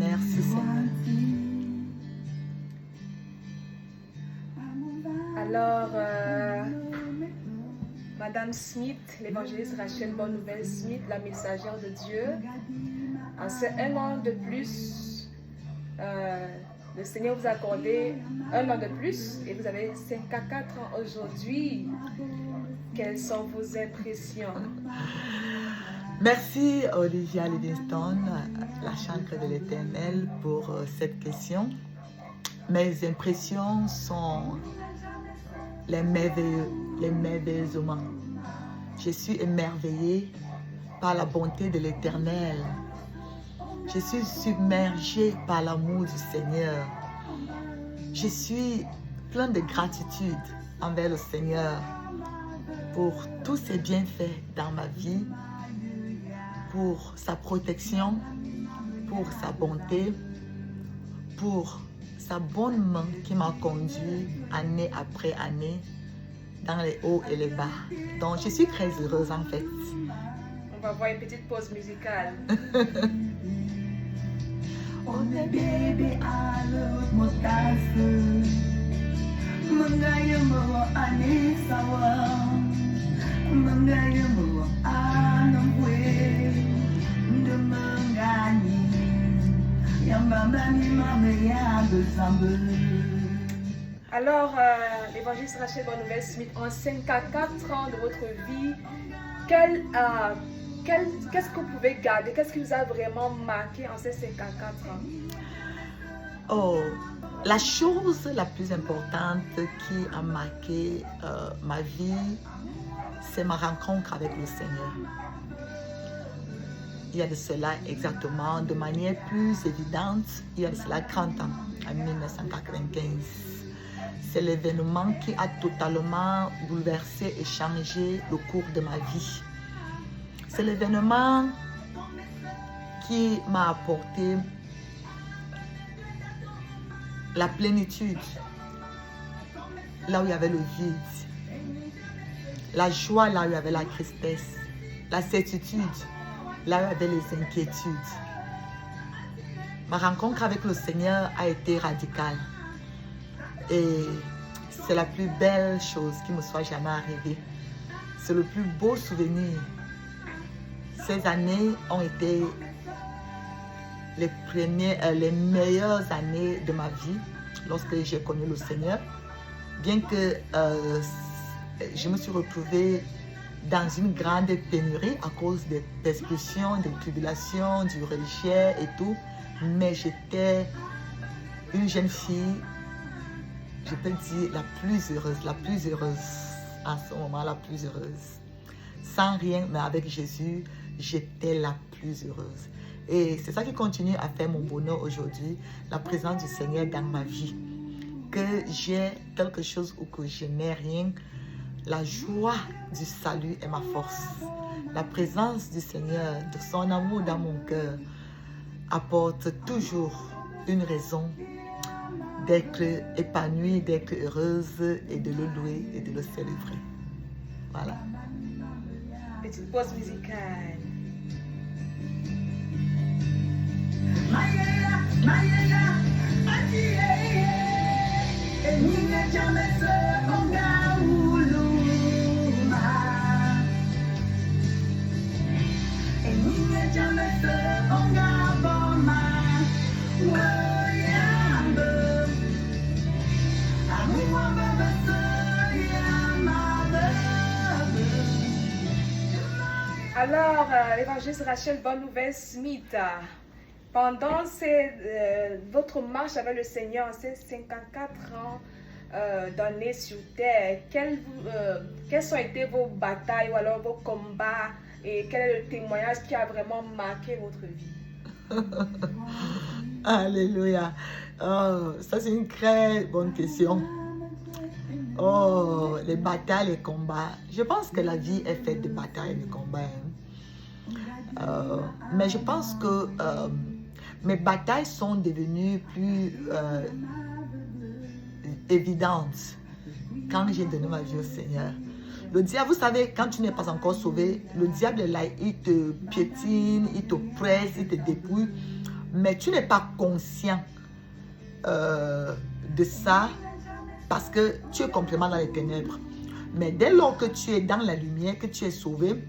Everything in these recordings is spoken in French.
Merci Seigneur. Alors, Madame Smith, l'évangéliste Rachel Bonne Nouvelle Smith, la messagère de Dieu, c'est un an de plus. Le Seigneur vous a accordé un an de plus et vous avez 54 ans aujourd'hui. Quelles sont vos impressions? Merci Olivia Livingston, la chancre de l'Éternel, pour cette question. Mes impressions sont les merveillements. Je suis émerveillée par la bonté de l'Éternel. Je suis submergée par l'amour du Seigneur. Je suis plein de gratitude envers le Seigneur pour tous ses bienfaits dans ma vie, pour sa protection, pour sa bonté, pour sa bonne main qui m'a conduit année après année dans les hauts et les bas. Donc, je suis très heureuse en fait. On va voir une petite pause musicale. On est bébé à l'autre motasse. Mangaya mo ani sawa. Mangaya mo anamwe. Ndemangani. Yambambani mamaya de sambe. Alors, l'évangéliste Rachel Bonne Nouvelle Smith, en 54 ans de votre vie, qu'est-ce que vous pouvez garder? Qu'est-ce qui vous a vraiment marqué en ces 54 ans? Oh, la chose la plus importante qui a marqué ma vie, c'est ma rencontre avec le Seigneur. Il y a de cela exactement, de manière plus évidente, il y a de cela 30 ans, en 1995. C'est l'événement qui a totalement bouleversé et changé le cours de ma vie. C'est l'événement qui m'a apporté la plénitude, là où il y avait le vide, la joie là où il y avait la tristesse, la certitude là où il y avait les inquiétudes. Ma rencontre avec le Seigneur a été radicale et c'est la plus belle chose qui me soit jamais arrivée. C'est le plus beau souvenir. Ces années ont été les meilleures années de ma vie lorsque j'ai connu le Seigneur. Bien que je me suis retrouvée dans une grande pénurie à cause des persécutions, des tribulations, du religieux et tout. Mais j'étais une jeune fille, je peux dire la plus heureuse en ce moment, la plus heureuse. Sans rien, mais avec Jésus, j'étais la plus heureuse. Et c'est ça qui continue à faire mon bonheur aujourd'hui, la présence du Seigneur dans ma vie. Que j'ai quelque chose ou que je n'ai rien, la joie du salut est ma force. La présence du Seigneur, de son amour dans mon cœur, apporte toujours une raison d'être épanouie, d'être heureuse et de le louer et de le célébrer. Voilà. Petite pause musicale. Alors, l'évangéliste Rachel Bonne Nouvelle Smith, pendant votre marche avec le Seigneur, ces 54 ans d'années sur terre, quelles ont été vos batailles ou alors vos combats et quel est le témoignage qui a vraiment marqué votre vie? Alléluia. Oh, ça c'est une très bonne question. Oh, les batailles, les combats. Je pense que la vie est faite de batailles et de combats. Mais je pense que mes batailles sont devenues plus évidentes quand j'ai donné ma vie au Seigneur. Le diable, vous savez, quand tu n'es pas encore sauvé, le diable est là, il te piétine, il te presse, il te dépouille mais tu n'es pas conscient de ça parce que tu es complètement dans les ténèbres. Mais dès lors que tu es dans la lumière, que tu es sauvé,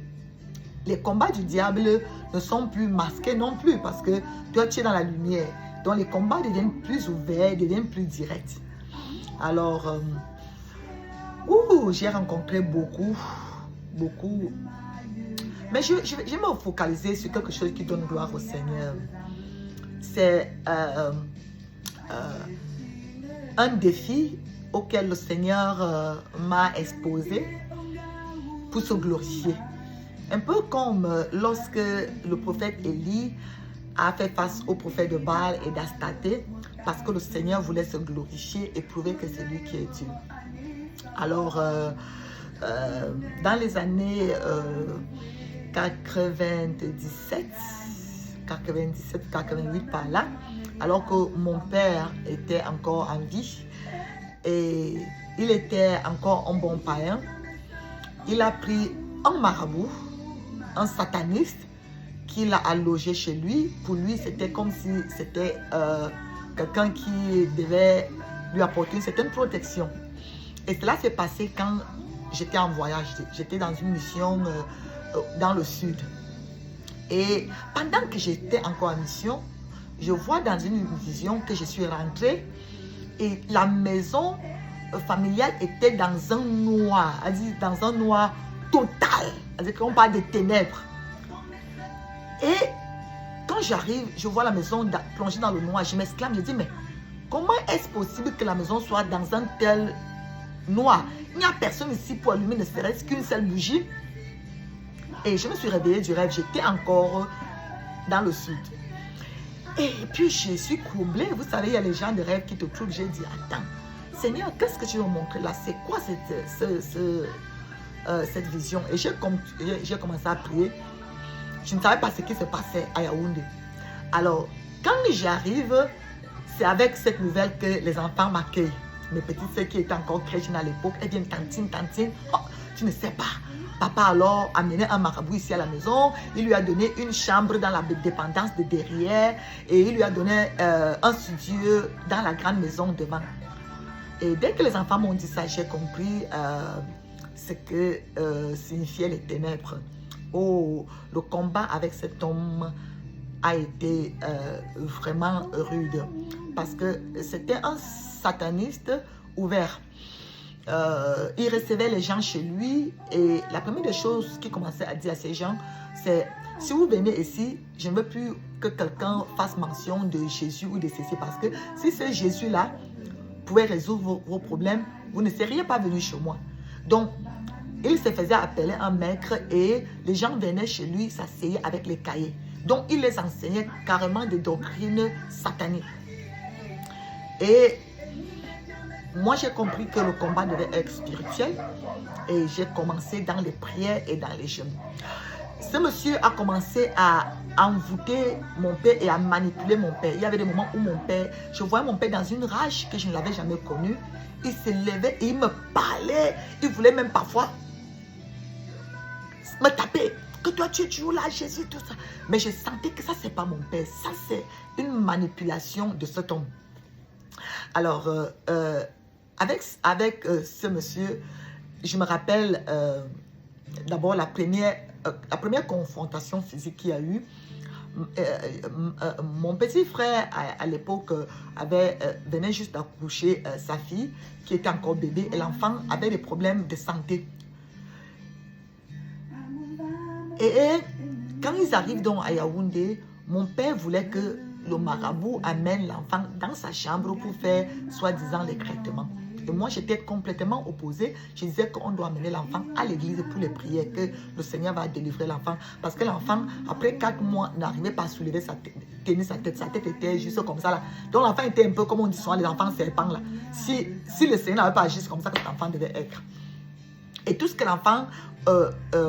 les combats du diable ne sont plus masqués non plus parce que toi, tu es dans la lumière. Donc, les combats deviennent plus ouverts, deviennent plus directs. Alors, j'ai rencontré beaucoup. Mais je vais me focaliser sur quelque chose qui donne gloire au Seigneur. C'est un défi auquel le Seigneur m'a exposé pour se glorifier. Un peu comme lorsque le prophète Élie a fait face au prophète de Baal et d'Astaté parce que le Seigneur voulait se glorifier et prouver que c'est lui qui est Dieu. Alors, dans les années 97, 88 par là, alors que mon père était encore en vie et il était encore un bon païen, il a pris un marabout, un sataniste, qu'il a logé chez lui. Pour lui, c'était comme si c'était quelqu'un qui devait lui apporter une certaine protection. Et cela s'est passé quand j'étais en voyage. J'étais dans une mission dans le sud. Et pendant que j'étais encore en mission, je vois dans une vision que je suis rentrée et la maison familiale était dans un noir, c'est-à-dire dans un noir total. C'est-à-dire qu'on parle de ténèbres. Et quand j'arrive, je vois la maison plongée dans le noir. Je m'exclame, je dis, mais comment est-ce possible que la maison soit dans un tel noir? Il n'y a personne ici pour allumer ne serait-ce qu'une seule bougie. Et je me suis réveillée du rêve. J'étais encore dans le sud. Et puis je suis troublée. Vous savez, il y a les gens de rêve qui te troublent. J'ai dit, attends, Seigneur, qu'est-ce que tu veux montrer là? C'est quoi cette vision? Et j'ai commencé à prier. Je ne savais pas ce qui se passait à Yaoundé. Alors, quand j'arrive, c'est avec cette nouvelle que les enfants m'accueillent. Mes petites sœurs qui étaient encore très jeunes à l'époque, elles viennent tantine. Oh, tu ne sais pas. Papa alors a mené un marabout ici à la maison. Il lui a donné une chambre dans la dépendance de derrière. Et il lui a donné un studio dans la grande maison devant. Et dès que les enfants m'ont dit ça, j'ai compris ce que signifiaient les ténèbres. Oh, le combat avec cet homme a été vraiment rude parce que c'était un sataniste ouvert. Il recevait les gens chez lui et la première des choses qu'il commençait à dire à ces gens, c'est si vous venez ici, je ne veux plus que quelqu'un fasse mention de Jésus ou de ceci parce que si ce Jésus-là pouvait résoudre vos problèmes, vous ne seriez pas venu chez moi. Donc, il se faisait appeler un maître et les gens venaient chez lui s'asseyaient avec les cahiers. Donc, il les enseignait carrément des doctrines sataniques. Et moi, j'ai compris que le combat devait être spirituel et j'ai commencé dans les prières et dans les jeûnes. Ce monsieur a commencé à envoûter mon père et à manipuler mon père. Il y avait des moments où mon père, je voyais mon père dans une rage que je ne l'avais jamais connue. Il se levait et il me parlait. Il voulait même parfois me taper. Que toi tu es toujours là, Jésus, tout ça. Mais je sentais que ça, c'est pas mon père. Ça, c'est une manipulation de cet homme. Alors, avec ce monsieur, je me rappelle d'abord la première confrontation physique qu'il y a eu. Mon petit frère, à l'époque, venait juste d'accoucher sa fille, qui était encore bébé, et l'enfant avait des problèmes de santé. Et quand ils arrivent donc à Yaoundé, mon père voulait que le marabout amène l'enfant dans sa chambre pour faire soi-disant les traitements. Et moi, j'étais complètement opposée. Je disais qu'on doit amener l'enfant à l'église pour les prières, que le Seigneur va délivrer l'enfant. Parce que l'enfant, après 4 mois, n'arrivait pas à soulever sa tête, tenir sa tête. Sa tête était juste comme ça là. Donc l'enfant était un peu comme on dit souvent, les enfants serpents là. Si le Seigneur n'avait pas agi, c'est comme ça que cet enfant devait être. Et tout ce que l'enfant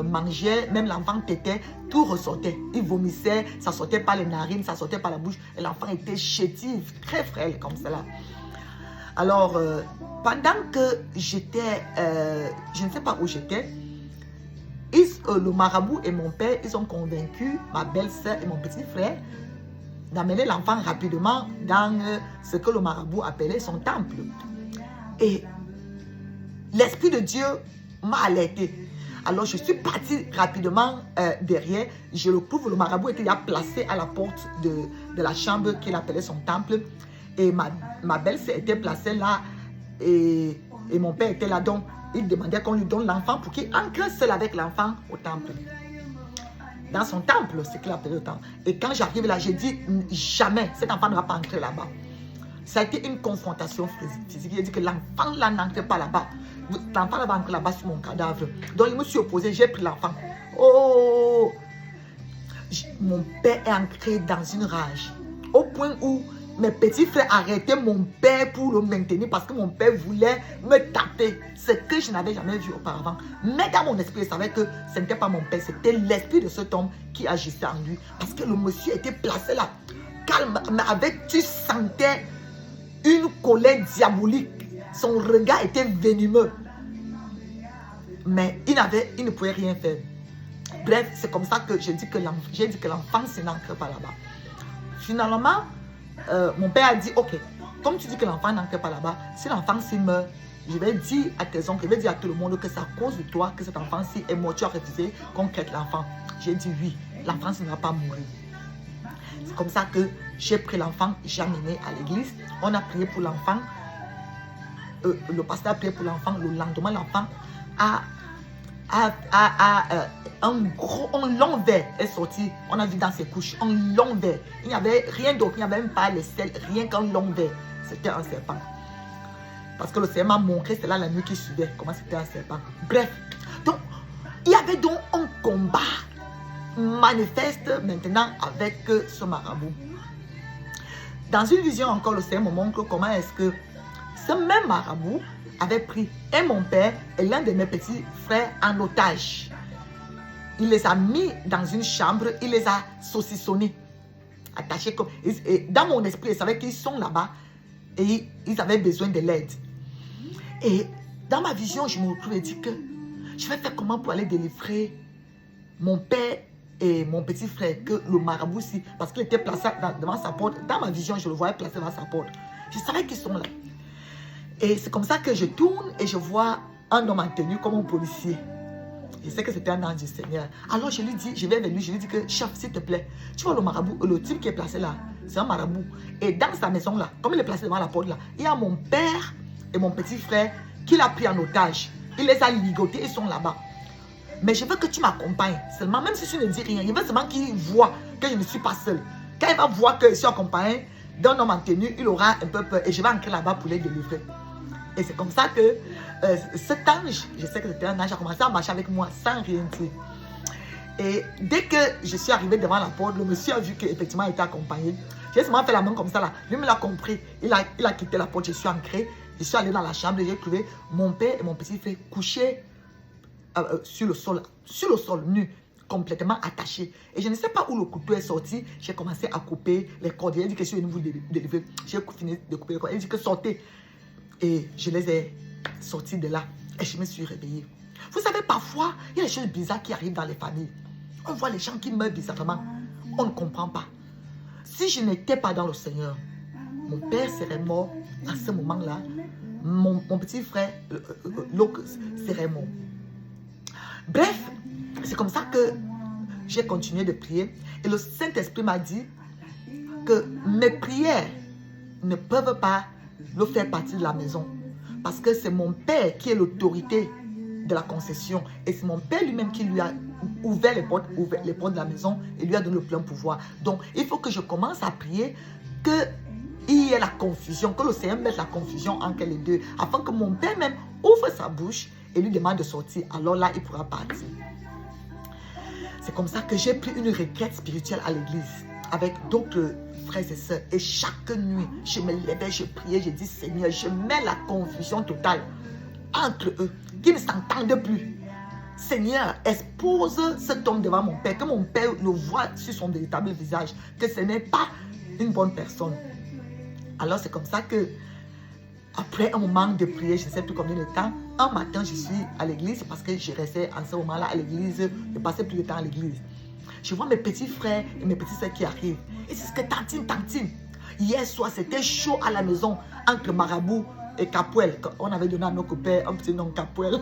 mangeait, même l'enfant tétait, tout ressortait. Il vomissait, ça sortait par les narines, ça sortait par la bouche. Et l'enfant était chétif, très frêle comme cela. Alors, pendant que j'étais, je ne sais pas où j'étais, le marabout et mon père, ils ont convaincu ma belle-sœur et mon petit frère d'amener l'enfant rapidement dans ce que le marabout appelait son temple. Et l'Esprit de Dieu m'a alerté. Alors je suis partie rapidement derrière. Je le trouve, le marabout était déjà placé à la porte de la chambre qu'il appelait son temple. Et ma belle-sœur était placée là. Et mon père était là. Donc il demandait qu'on lui donne l'enfant pour qu'il entre seul avec l'enfant au temple. Dans son temple, c'est qu'il appelait le temple. Et quand j'arrive là, j'ai dit jamais, cet enfant ne va pas entrer là-bas. Ça a été une confrontation physique. Il a dit que l'enfant là n'entre pas là-bas. L'enfant là va entrer là-bas sur mon cadavre. Donc je me suis opposé, j'ai pris l'enfant. Oh! Mon père est entré dans une rage. Au point où mes petits frères arrêtaient mon père pour le maintenir parce que mon père voulait me taper. Ce que je n'avais jamais vu auparavant. Mais dans mon esprit, je savais que ce n'était pas mon père, c'était l'esprit de cet homme qui agissait en lui. Parce que le monsieur était placé là. Calme, mais avec, tu sentais une colère diabolique. Son regard était venimeux. Mais il ne pouvait rien faire. Bref, c'est comme ça que j'ai dit que l'enfant ne n'entre pas là-bas. Finalement, mon père a dit, ok, comme tu dis que l'enfant n'entre pas là-bas, si l'enfant s'y meurt, je vais dire à tes oncles, je vais dire à tout le monde que c'est à cause de toi que cet enfant-ci est mort. Tu as refusé qu'on quitte l'enfant. J'ai dit oui, l'enfant ne va pas mourir. C'est comme ça que j'ai pris l'enfant, j'ai amené à l'église. On a prié pour l'enfant. Le pasteur a prié pour l'enfant. Le lendemain, l'enfant un long verre est sorti. On a vu dans ses couches un long verre. Il n'y avait rien d'autre. Il n'y avait même pas les sels, rien qu'un long verre. C'était un serpent. Parce que le Seigneur m'a montré, c'est là la nuit qui suivait, comment c'était un serpent. Bref, donc, il y avait donc un combat manifeste maintenant avec ce marabout. Dans une vision encore, le Seigneur me montre comment est-ce que ce même marabout avait pris et mon père et l'un de mes petits frères en otage. Il les a mis dans une chambre, il les a saucissonnés, attachés comme... Et dans mon esprit, je savais qu'ils sont là-bas et ils avaient besoin de l'aide. Et dans ma vision, je me retrouvais dit que je vais faire comment pour aller délivrer mon père et mon petit frère, que le marabout, parce qu'il était placé devant sa porte. Dans ma vision, je le voyais placé devant sa porte. Je savais qu'ils sont là. Et c'est comme ça que je tourne et je vois un homme en tenue comme un policier. Je sais que c'était un ange du Seigneur. Alors je lui dis, je vais vers lui, je lui dis que chef, s'il te plaît, tu vois le marabout, le type qui est placé là, c'est un marabout. Et dans sa maison là, comme il est placé devant la porte là, il y a mon père et mon petit frère qu'il a pris en otage. Il les a ligotés, ils sont là-bas. Mais je veux que tu m'accompagnes seulement, même si tu ne dis rien, je veux seulement qu'il voit que je ne suis pas seul. Quand il va voir que je suis accompagné d'un homme en tenue, il aura un peu peur et je vais entrer là-bas pour les délivrer. Et c'est comme ça que cet ange, je sais que c'était un ange, a commencé à marcher avec moi sans rien dire. Et dès que je suis arrivé devant la porte, le monsieur a vu qu'effectivement il était accompagné. J'ai seulement fait la main comme ça là. Lui me l'a compris. Il a quitté la porte, je suis entré. Je suis allé dans la chambre et j'ai trouvé mon père et mon petit frère couchés sur le sol, nu, complètement attachés. Et je ne sais pas où le couteau est sorti. J'ai commencé à couper les cordes. Il a dit que je suis venu vous délivrer. J'ai fini de couper les cordes. Il a dit que sortez. Et je les ai sortis de là. Et je me suis réveillée. Vous savez, parfois, il y a des choses bizarres qui arrivent dans les familles. On voit les gens qui meurent bizarrement. On ne comprend pas. Si je n'étais pas dans le Seigneur, mon père serait mort à ce moment-là. Mon petit frère, Locus, serait mort. Bref, c'est comme ça que j'ai continué de prier. Et le Saint-Esprit m'a dit que mes prières ne peuvent pas le faire partie de la maison. Parce que c'est mon père qui est l'autorité de la concession. Et c'est mon père lui-même qui lui a ouvert les portes de la maison et lui a donné le plein pouvoir. Donc, il faut que je commence à prier qu'il y ait la confusion, que le Seigneur mette la confusion entre les deux, afin que mon père même ouvre sa bouche et lui demande de sortir. Alors là, il pourra partir. C'est comme ça que j'ai pris une retraite spirituelle à l'église avec d'autres frères et sœurs. Et chaque nuit, je me levais, je priais, je dis Seigneur, je mets la confusion totale entre eux, qu'ils ne s'entendent plus. Seigneur, expose cet homme devant mon père, que mon père le voit sur son véritable visage, que ce n'est pas une bonne personne. Alors c'est comme ça que, après un moment de prière, je ne sais plus combien de temps, un matin je suis à l'église parce que je restais en ce moment-là à l'église, je passais plus de temps à l'église. Je vois mes petits frères et mes petites sœurs qui arrivent. Et c'est ce que tantine. Hier soir, c'était chaud à la maison entre Marabout et Capouel. On avait donné à nos copains un petit nom Capouel.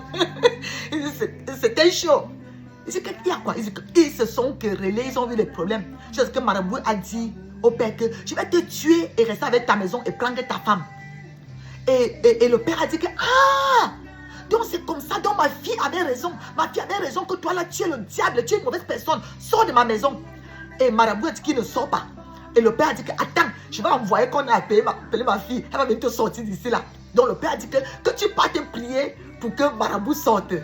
C'était chaud. Il y a quoi? Ils se sont querellés, ils ont eu des problèmes. C'est ce que Marabout a dit au père que je vais te tuer et rester avec ta maison et prendre ta femme. Et le père a dit que donc c'est comme ça, donc ma fille avait raison. Ma fille avait raison que toi là tu es le diable, tu es une mauvaise personne. Sors de ma maison. Et Marabout a dit qu'il ne sort pas. Et le père a dit que attends, je vais envoyer qu'on a appelé ma fille. Elle va venir te sortir d'ici là. Donc le père a dit que tu partes te plier pour que Marabout sorte.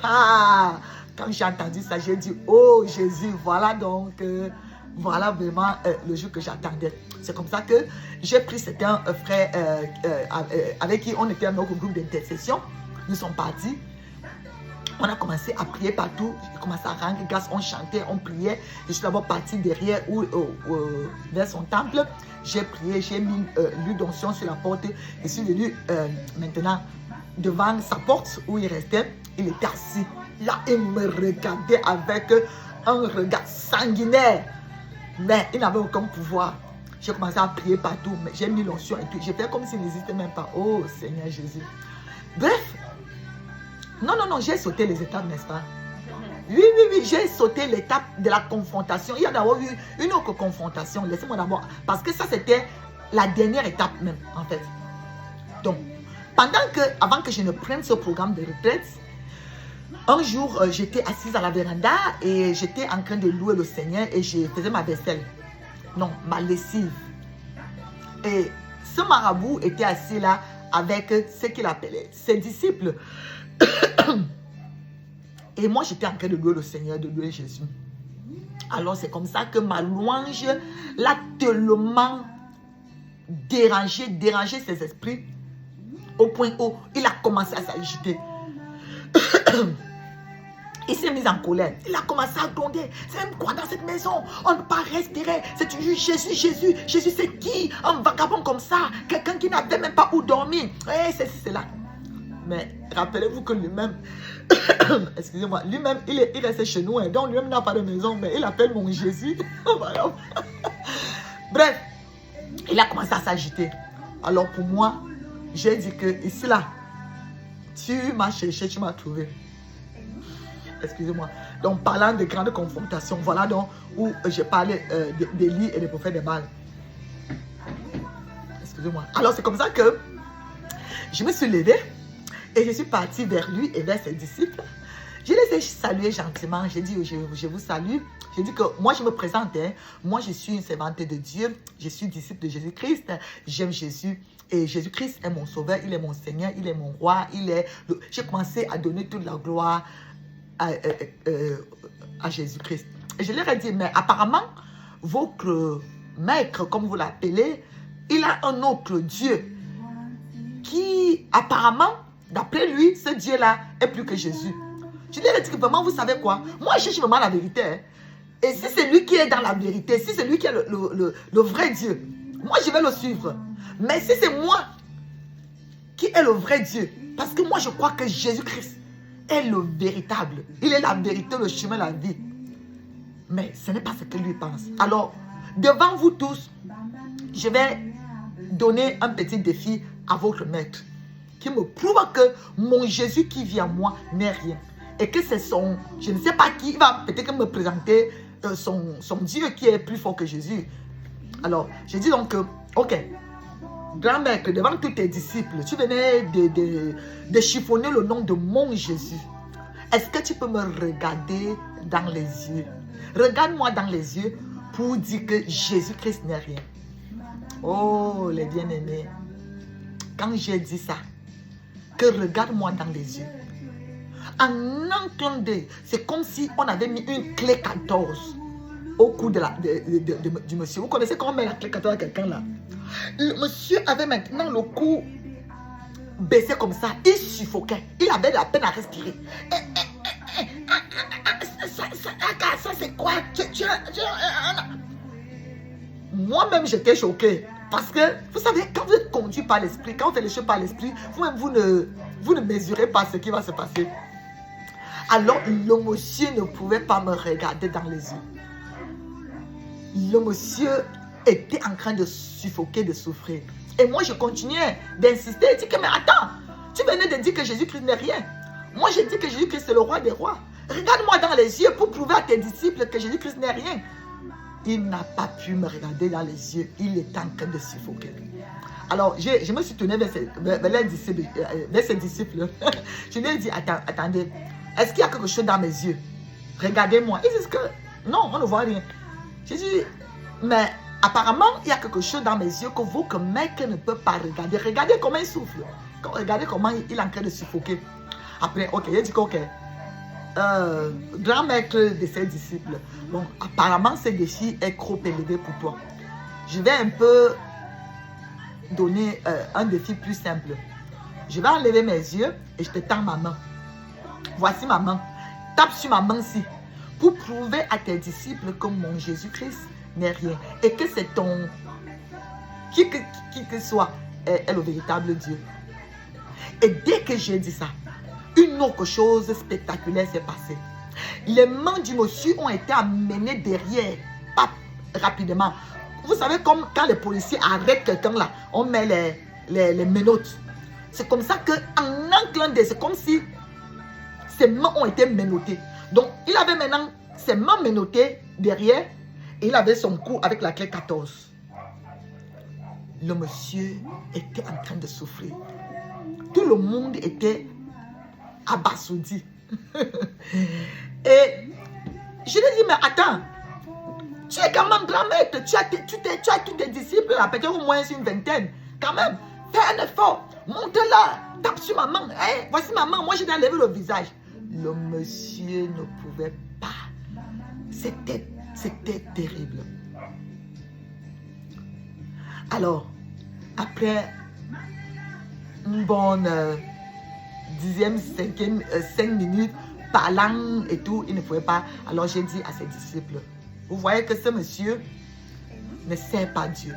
Quand j'ai entendu ça, j'ai dit oh Jésus, voilà donc voilà vraiment le jour que j'attendais. C'est comme ça que j'ai pris certains frères avec qui on était dans notre groupe d'intercession. Nous sommes partis. On a commencé à prier partout. J'ai commencé à rendre grâce. On chantait, on priait. Je suis d'abord parti derrière vers son temple. J'ai prié, j'ai mis l'huile d'onction sur la porte. Je suis venu maintenant devant sa porte où il restait. Il était assis. Là, il me regardait avec un regard sanguinaire. Mais il n'avait aucun pouvoir. J'ai commencé à prier partout. Mais j'ai mis l'onction et tout. J'ai fait comme s'il n'existait même pas. Oh Seigneur Jésus. Bref. Non, j'ai sauté les étapes, n'est-ce pas? Oui, j'ai sauté l'étape de la confrontation. Il y a d'abord eu une autre confrontation. Laissez-moi d'abord. Parce que ça, c'était la dernière étape même, en fait. Donc, avant que je ne prenne ce programme de retraite, un jour, j'étais assise à la véranda et j'étais en train de louer le Seigneur et je faisais ma vaisselle. Non, ma lessive. Et ce marabout était assis là avec ce qu'il appelait ses disciples. Et moi, j'étais en train de louer le Seigneur, de louer Jésus. Alors, c'est comme ça que ma louange l'a tellement dérangé ses esprits au point où il a commencé à s'agiter. Il s'est mis en colère. Il a commencé à gronder. C'est même quoi dans cette maison? On ne peut pas respirer. C'est toujours Jésus. Jésus, c'est qui? Un vagabond comme ça? Quelqu'un qui n'avait même pas où dormir. C'est là. Mais rappelez-vous que lui-même, excusez-moi, lui-même, il restait chez nous. Hein, donc lui-même n'a pas de maison, mais il appelle mon Jésus. Voilà. Bref, il a commencé à s'agiter. Alors pour moi, j'ai dit que ici là, tu m'as cherché, tu m'as trouvé. Excusez-moi. Donc parlant de grandes confrontations, voilà donc où j'ai parlé d'Élie et des prophètes de Baal. Excusez-moi. Alors c'est comme ça que je me suis levée. Et je suis partie vers lui et vers ses disciples. Je les ai salués gentiment. J'ai dit, je vous salue. J'ai dit que moi, je me présente. Hein. Moi, je suis une servante de Dieu. Je suis disciple de Jésus-Christ. J'aime Jésus. Et Jésus-Christ est mon sauveur. Il est mon Seigneur. Il est mon roi. J'ai commencé à donner toute la gloire à Jésus-Christ. Et je leur ai dit, mais apparemment, votre maître, comme vous l'appelez, il a un autre Dieu qui, apparemment, d'après lui, ce Dieu-là est plus que Jésus. Je lui ai dit que vraiment, vous savez quoi? Moi, je cherche vraiment la vérité. Hein. Et si c'est lui qui est dans la vérité, si c'est lui qui est le vrai Dieu, moi, je vais le suivre. Mais si c'est moi qui est le vrai Dieu, parce que moi, je crois que Jésus-Christ est le véritable. Il est la vérité, le chemin, la vie. Mais ce n'est pas ce que lui pense. Alors, devant vous tous, je vais donner un petit défi à votre maître. Qui me prouve que mon Jésus qui vit en moi n'est rien. Et que c'est son, je ne sais pas qui, il va peut-être me présenter son Dieu qui est plus fort que Jésus. Alors, je dis donc, ok, grand maître, devant tous tes disciples, tu venais de chiffonner le nom de mon Jésus. Est-ce que tu peux me regarder dans les yeux? Regarde-moi dans les yeux pour dire que Jésus-Christ n'est rien. Oh, les bien-aimés, quand j'ai dit ça, que regarde-moi dans les yeux. En entendant, c'est comme si on avait mis une clé 14 au cou du monsieur. Vous connaissez comment on met la clé 14 à quelqu'un là? Le monsieur avait maintenant le cou baissé comme ça. Il suffoquait. Il avait la peine à respirer. Ça c'est quoi? Moi-même j'étais choqué. Parce que, vous savez, quand vous êtes conduit par l'esprit, quand vous faites les choses par l'esprit, vous-même, vous ne mesurez pas ce qui va se passer. Alors le monsieur ne pouvait pas me regarder dans les yeux. Le monsieur était en train de suffoquer, de souffrir. Et moi, je continuais d'insister. Je dis que, mais attends, tu venais de dire que Jésus-Christ n'est rien. Moi, je dis que Jésus-Christ c'est le roi des rois. Regarde-moi dans les yeux pour prouver à tes disciples que Jésus-Christ n'est rien. Il n'a pas pu me regarder dans les yeux. Il était en train de suffoquer. Alors, je me suis tourné vers ses disciples. Je lui ai dit, attendez, est-ce qu'il y a quelque chose dans mes yeux? Regardez-moi. Ils disent que, non, on ne voit rien. J'ai dit, mais apparemment, il y a quelque chose dans mes yeux que votre mec ne peut pas regarder. Regardez comment il souffle. Regardez comment il est en train de suffoquer. Après, ok, il dit que, ok, grand maître de ses disciples, bon, apparemment, ce défi est trop élevé pour toi. Je vais un peu donner un défi plus simple. Je vais enlever mes yeux et je te tends ma main. Voici ma main. Tape sur ma main-ci pour prouver à tes disciples que mon Jésus-Christ n'est rien et que c'est ton... Qui que soit est le véritable Dieu. Et dès que j'ai dit ça, une autre chose spectaculaire s'est passée. Les mains du monsieur ont été amenées derrière, pas rapidement. Vous savez, comme quand les policiers arrêtent quelqu'un là, on met les menottes. C'est comme ça qu'en un clin d'œil, c'est comme si ses mains ont été menottées. Donc, il avait maintenant ses mains menottées derrière et il avait son cou avec la clé 14. Le monsieur était en train de souffrir. Tout le monde était abasourdi. Et je lui ai dit, mais attends, tu es quand même grand maître, tu as tous tes disciples là, peut-être au moins une vingtaine. Quand même, fais un effort, monte là, tape sur ma main. Hey, voici ma main, moi je dois lever le visage. Le monsieur ne pouvait pas. C'était terrible. Alors, après une bonne 10e, 5 minutes, parlant et tout, il ne pouvait pas. Alors j'ai dit à ses disciples, vous voyez que ce monsieur ne sert pas Dieu.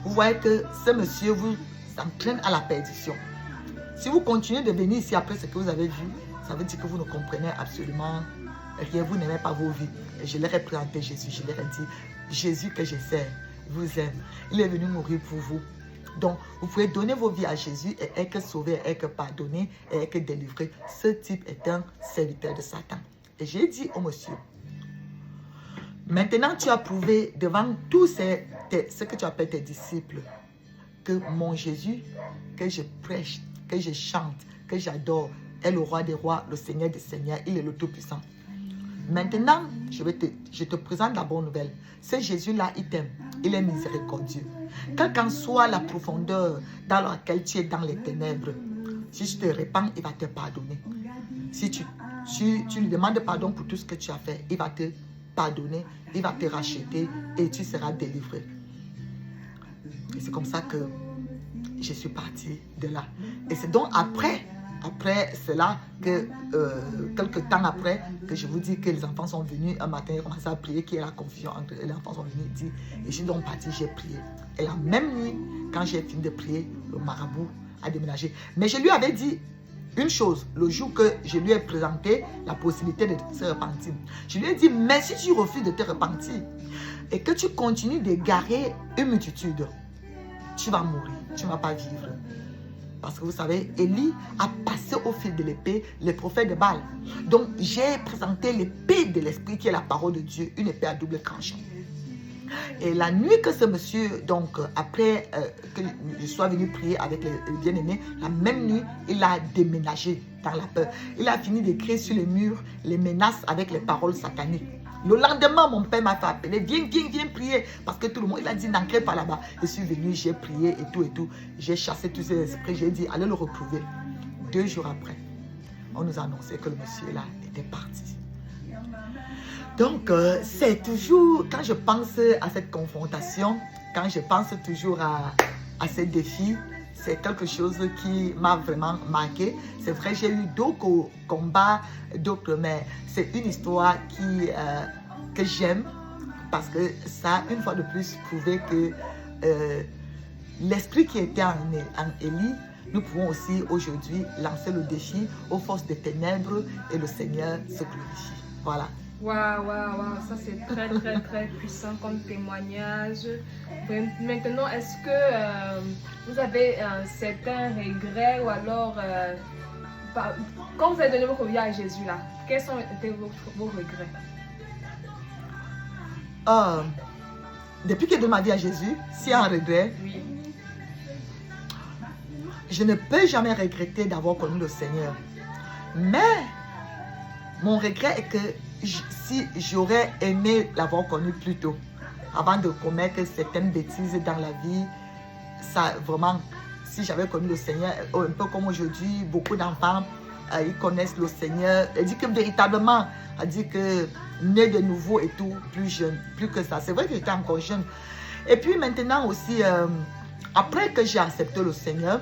Vous voyez que ce monsieur vous entraîne à la perdition. Si vous continuez de venir ici après ce que vous avez vu, ça veut dire que vous ne comprenez absolument rien. Vous n'aimez pas vos vies. Et je leur ai présenté Jésus. Je leur ai dit, Jésus que je sers vous aime. Il est venu mourir pour vous. Donc, vous pouvez donner vos vies à Jésus et être sauvé, être pardonné et être délivré. Ce type est un serviteur de Satan. Et j'ai dit au monsieur, maintenant tu as prouvé devant tous ce que tu appelles tes disciples que mon Jésus, que je prêche, que je chante, que j'adore, est le roi des rois, le Seigneur des seigneurs, il est le Tout-Puissant. Maintenant, je te présente la bonne nouvelle. Ce Jésus-là, il t'aime. Il est miséricordieux. Quelle qu'en soit la profondeur dans laquelle tu es dans les ténèbres, si tu te répands, il va te pardonner. Si tu lui demandes pardon pour tout ce que tu as fait, il va te pardonner, il va te racheter et tu seras délivré. Et c'est comme ça que je suis partie de là. Et c'est donc après cela que, quelques temps après, que je vous dis que les enfants sont venus un matin, ils ont commencé à prier, qu'il y a la confusion entre eux. Les enfants sont venus dire, et je suis donc partie, j'ai prié. Et la même nuit, quand j'ai fini de prier, le marabout a déménagé. Mais je lui avais dit une chose, le jour que je lui ai présenté la possibilité de se repentir. Je lui ai dit, mais si tu refuses de te repentir et que tu continues d'égarer une multitude, tu vas mourir, tu ne vas pas vivre. Parce que vous savez, Élie a passé au fil de l'épée les prophètes de Baal. Donc, j'ai présenté l'épée de l'esprit qui est la parole de Dieu, une épée à double tranchant. Et la nuit que ce monsieur, donc après que je sois venu prier avec les bien-aimés, la même nuit, il a déménagé dans la peur. Il a fini d'écrire sur les murs les menaces avec les paroles sataniques. Le lendemain, mon père m'a fait appeler, viens prier. Parce que tout le monde, il a dit, n'entrez pas là-bas. Je suis venu, j'ai prié et tout et tout. J'ai chassé tous ces esprits, j'ai dit, allez le retrouver. 2 jours après, on nous a annoncé que le monsieur là était parti. Donc, c'est toujours, quand je pense à cette confrontation, quand je pense toujours à ces défis, c'est quelque chose qui m'a vraiment marqué. C'est vrai, j'ai eu d'autres combats, mais c'est une histoire que j'aime parce que ça a une fois de plus prouvé que l'esprit qui était en Élie nous pouvons aussi aujourd'hui lancer le défi aux forces des ténèbres et le Seigneur se glorifie. Voilà. Waouh, waouh, waouh, ça c'est très, très, très puissant comme témoignage. Maintenant, est-ce que vous avez certains regrets ou alors, quand vous avez donné votre vie à Jésus là, quels sont été vos regrets? Depuis que je donne ma vie à Jésus, s'il y a un regret, Oui. je ne peux jamais regretter d'avoir connu le Seigneur. Mais mon regret est que si j'aurais aimé l'avoir connu plus tôt, avant de commettre certaines bêtises dans la vie, ça vraiment, si j'avais connu le Seigneur, un peu comme aujourd'hui, beaucoup d'enfants, ils connaissent le Seigneur. Elle dit que véritablement, elle dit que né de nouveau et tout, plus jeune, plus que ça. C'est vrai que j'étais encore jeune. Et puis maintenant aussi, après que j'ai accepté le Seigneur,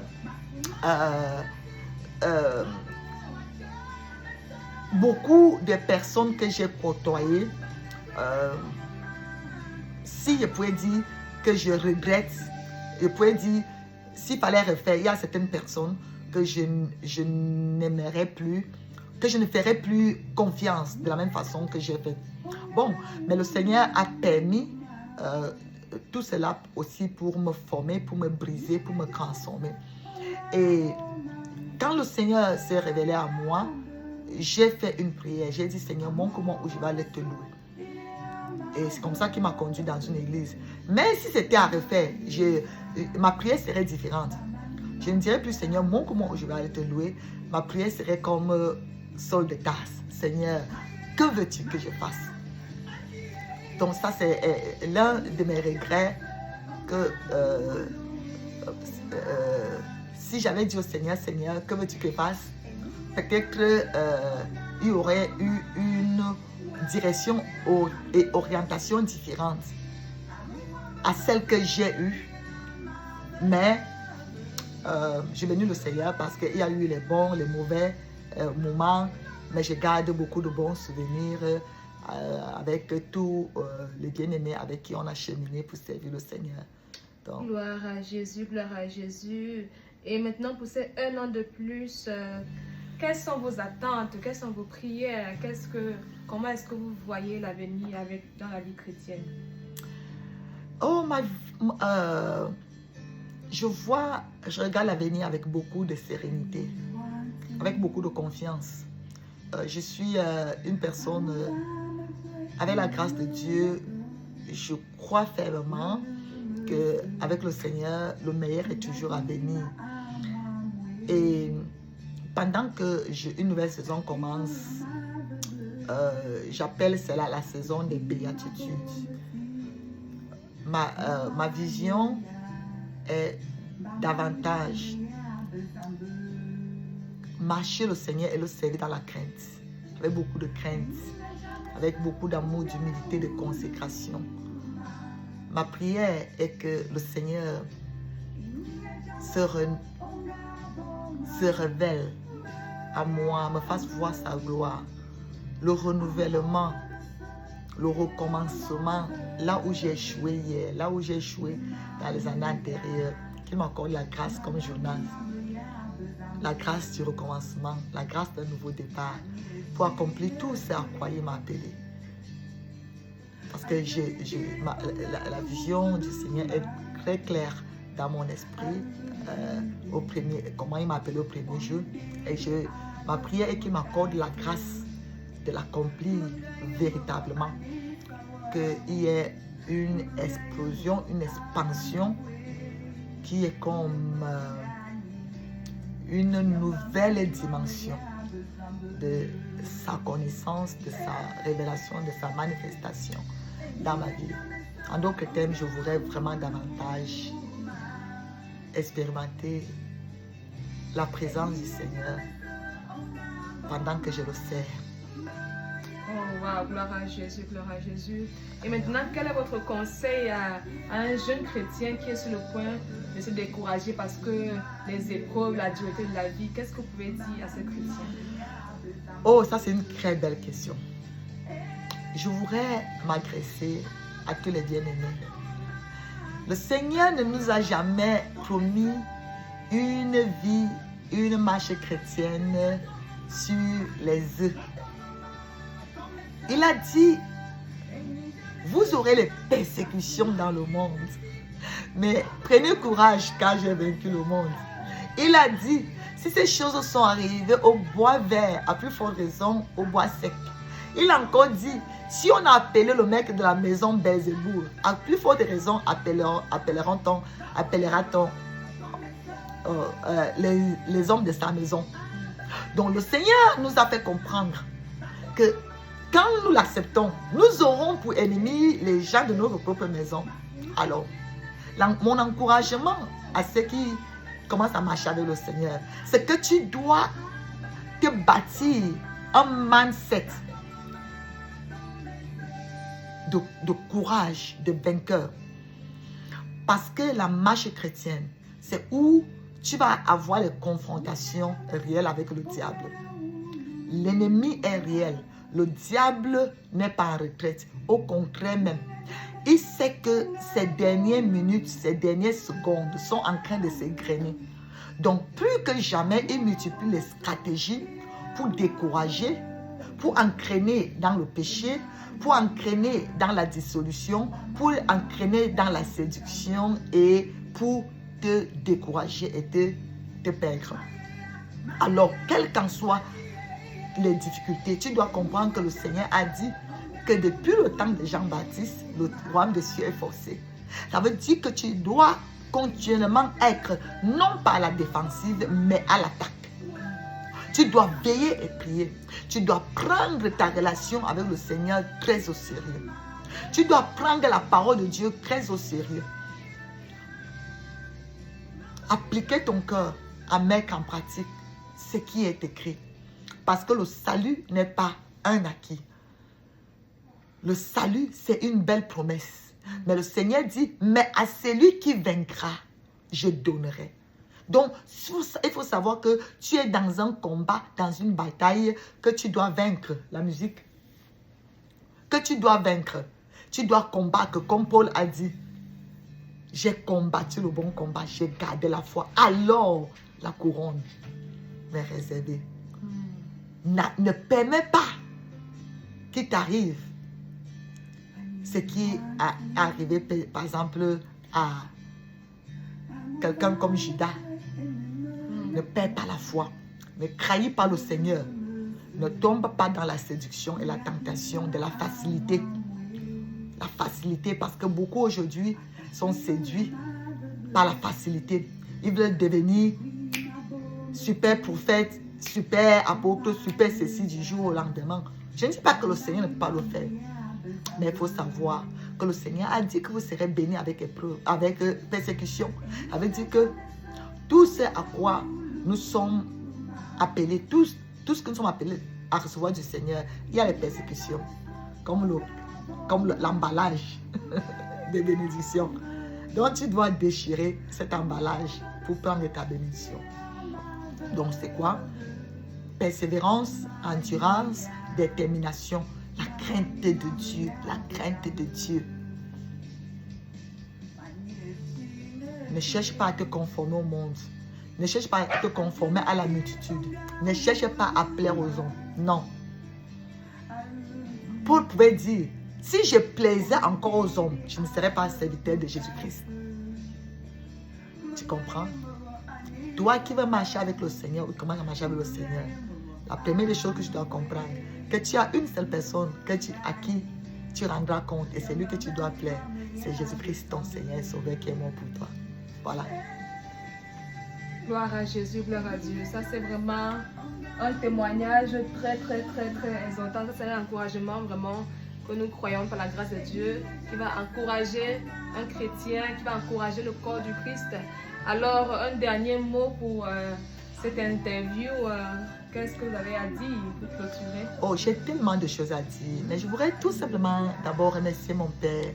beaucoup de personnes que j'ai côtoyées, si je pouvais dire que je regrette, je pourrais dire, s'il fallait refaire, il y a certaines personnes que je n'aimerais plus, que je ne ferais plus confiance de la même façon que j'ai fait. Bon, mais le Seigneur a permis tout cela aussi pour me former, pour me briser, pour me transformer. Et quand le Seigneur s'est révélé à moi, j'ai fait une prière. J'ai dit, Seigneur, montre-moi où je vais aller te louer. Et c'est comme ça qu'il m'a conduit dans une église. Mais si c'était à refaire, ma prière serait différente. Je ne dirais plus, Seigneur, montre-moi où je vais aller te louer. Ma prière serait comme Saul de Tarse. Seigneur, que veux-tu que je fasse? Donc ça, c'est l'un de mes regrets que si j'avais dit au Seigneur, Seigneur, que veux-tu que je fasse? Peut-être il y aurait eu une direction et orientation différente à celle que j'ai eue. Mais j'ai béni le Seigneur parce qu'il y a eu les bons, les mauvais moments, mais je garde beaucoup de bons souvenirs avec tous les bien-aimés avec qui on a cheminé pour servir le Seigneur. Donc, Gloire à Jésus, gloire à Jésus. Et maintenant, pour ces 1 an de plus, quelles sont vos attentes? Quelles sont vos prières? Comment est-ce que vous voyez l'avenir dans la vie chrétienne? Oh, je regarde l'avenir avec beaucoup de sérénité, avec beaucoup de confiance. Je suis une personne, avec la grâce de Dieu, je crois fermement qu'avec le Seigneur, le meilleur est toujours à venir. Et pendant que une nouvelle saison commence, j'appelle cela la saison des béatitudes. Ma vision est davantage marcher le Seigneur et le servir dans la crainte, avec beaucoup de crainte, avec beaucoup d'amour, d'humilité, de consécration. Ma prière est que le Seigneur se révèle à moi, me fasse voir sa gloire, le renouvellement, le recommencement, là où j'ai échoué hier, là où j'ai échoué dans les années antérieures, qu'il m'accorde la grâce comme Jonas, la grâce du recommencement, la grâce d'un nouveau départ, pour accomplir tout ce à quoi il m'a appelé. Parce que la vision du Seigneur est très claire dans mon esprit, comment il m'a appelé au premier jour. Et ma prière est qu'il m'accorde la grâce de l'accomplir véritablement, qu'il y ait une explosion, une expansion qui est comme une nouvelle dimension de sa connaissance, de sa révélation, de sa manifestation dans ma vie. En d'autres termes, je voudrais vraiment davantage expérimenter la présence du Seigneur pendant que je le sers. Oh, wow, gloire à Jésus, gloire à Jésus. Et maintenant, quel est votre conseil à un jeune chrétien qui est sur le point de se décourager parce que les épreuves, la dureté de la vie, qu'est-ce que vous pouvez dire à ce chrétien? Oh, ça c'est une très belle question. Je voudrais m'adresser à tous les bien-aimés. Le Seigneur ne nous a jamais promis une vie, une marche chrétienne sur les œufs. Il a dit, vous aurez les persécutions dans le monde, mais prenez courage car j'ai vaincu le monde. Il a dit, si ces choses sont arrivées au bois vert, à plus forte raison au bois sec. Il a encore dit, si on a appelé le mec de la maison Belzéboul, à plus forte raison appellera-t-on les hommes de sa maison. Donc le Seigneur nous a fait comprendre que quand nous l'acceptons, nous aurons pour ennemis les gens de notre propre maison. Alors, mon encouragement à ceux qui commencent à marcher avec le Seigneur, c'est que tu dois te bâtir un mindset de courage, de vainqueur. Parce que la marche chrétienne, c'est où tu vas avoir les confrontations réelles avec le diable. L'ennemi est réel. Le diable n'est pas en retraite. Au contraire même. Il sait que ces dernières minutes, ces dernières secondes sont en train de s'égrener. Donc, plus que jamais, il multiplie les stratégies pour décourager, pour entraîner dans le péché, pour entraîner dans la dissolution, pour entraîner dans la séduction et pour te décourager et te perdre. Alors, quelles qu'en soient les difficultés, tu dois comprendre que le Seigneur a dit que depuis le temps de Jean-Baptiste, le royaume des cieux est forcé. Ça veut dire que tu dois continuellement être non pas à la défensive, mais à l'attaque. Tu dois veiller et prier. Tu dois prendre ta relation avec le Seigneur très au sérieux. Tu dois prendre la parole de Dieu très au sérieux. Appliquer ton cœur à mettre en pratique ce qui est écrit. Parce que le salut n'est pas un acquis. Le salut, c'est une belle promesse. Mais le Seigneur dit, mais à celui qui vaincra, je donnerai. Donc, il faut savoir que tu es dans un combat, dans une bataille, que tu dois vaincre. La musique. Que tu dois vaincre. Tu dois combattre, comme Paul a dit. J'ai combattu le bon combat, j'ai gardé la foi. Alors, la couronne m'est réservée. Ne permets pas qu'il t'arrive ce qui est arrivé, par exemple, à quelqu'un comme Judas. Ne perds pas la foi. Ne trahis pas le Seigneur. Ne tombe pas dans la séduction et la tentation de la facilité. La facilité, parce que beaucoup aujourd'hui sont séduits par la facilité. Ils veulent devenir super prophète, super apôtre, super ceci du jour au lendemain. Je ne dis pas que le Seigneur ne peut pas le faire. Mais il faut savoir que le Seigneur a dit que vous serez bénis avec épreuve, avec persécution. Ça veut dire que tout ce à quoi nous sommes appelés, tout ce que nous sommes appelés à recevoir du Seigneur, il y a les persécutions, comme l'emballage de bénédiction. Donc tu dois déchirer cet emballage pour prendre ta bénédiction. Donc c'est quoi? Persévérance, endurance, détermination, la crainte de Dieu, la crainte de Dieu. Ne cherche pas à te conformer au monde. Ne cherche pas à te conformer à la multitude. Ne cherche pas à plaire aux hommes. Non. Paul pouvait dire, si je plaisais encore aux hommes, je ne serais pas serviteur de Jésus-Christ. Tu comprends? Toi qui veux marcher avec le Seigneur ou commence à marcher avec le Seigneur, la première des choses que tu dois comprendre, que tu as une seule personne à qui tu rendras compte et c'est lui que tu dois plaire. C'est Jésus-Christ, ton Seigneur et Sauveur qui est mort pour toi. Voilà. Gloire à Jésus, gloire à Dieu. Ça, c'est vraiment un témoignage très exaltant. Ça, c'est un encouragement vraiment que nous croyons par la grâce de Dieu, qui va encourager un chrétien, qui va encourager le corps du Christ. Alors, un dernier mot pour cette interview. Qu'est-ce que vous avez à dire pour clôturer? Oh, j'ai tellement de choses à dire, mais je voudrais tout simplement d'abord remercier mon Père,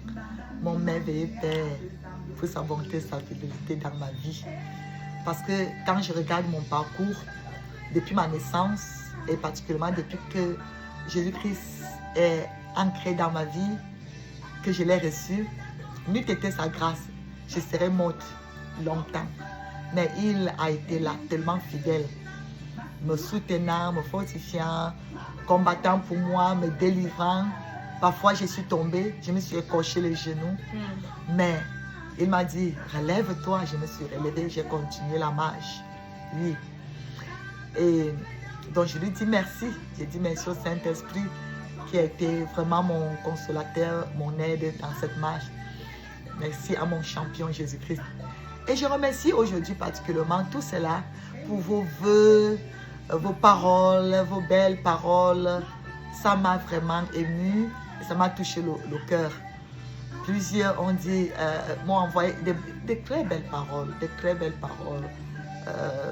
mon merveilleux Père, pour sa bonté, sa fidélité dans ma vie. Parce que quand je regarde mon parcours, depuis ma naissance, et particulièrement depuis que Jésus-Christ est ancré dans ma vie, que je l'ai reçu, n'eût été sa grâce, je serais morte longtemps. Mais il a été là, tellement fidèle, me soutenant, me fortifiant, combattant pour moi, me délivrant. Parfois, je suis tombée, je me suis écorché les genoux. Mais il m'a dit, relève-toi. Je me suis relevée, j'ai continué la marche. Oui. Et donc, je lui dis merci. J'ai dit merci au Saint-Esprit qui a été vraiment mon consolateur, mon aide dans cette marche. Merci à mon champion Jésus-Christ. Et je remercie aujourd'hui particulièrement tout cela pour vos vœux, vos paroles, vos belles paroles. Ça m'a vraiment ému et ça m'a touché le cœur. Plusieurs ont dit, m'ont envoyé des très belles paroles, des très belles paroles.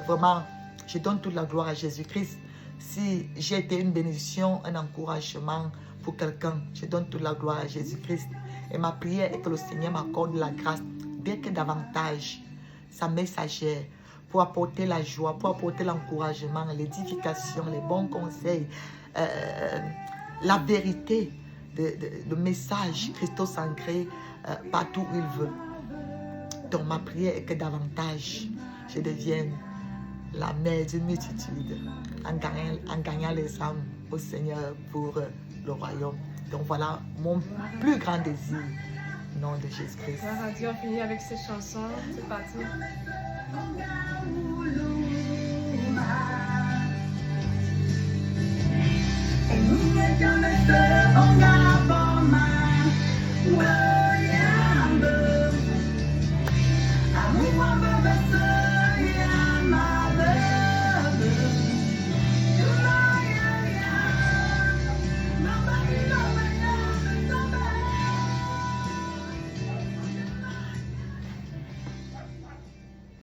Vraiment, je donne toute la gloire à Jésus-Christ. Si j'ai été une bénédiction, un encouragement pour quelqu'un, je donne toute la gloire à Jésus-Christ. Et ma prière est que le Seigneur m'accorde la grâce d'être davantage sa messagère pour apporter la joie, pour apporter l'encouragement, l'édification, les bons conseils, la vérité, le message christo-sancré partout où il veut. Donc ma prière est que davantage je devienne la mère d'une multitude en gagnant les âmes au Seigneur pour le royaume. Donc voilà mon plus grand désir, au nom de Jésus-Christ. Gloire à Dieu, on finit avec cette chanson. C'est parti.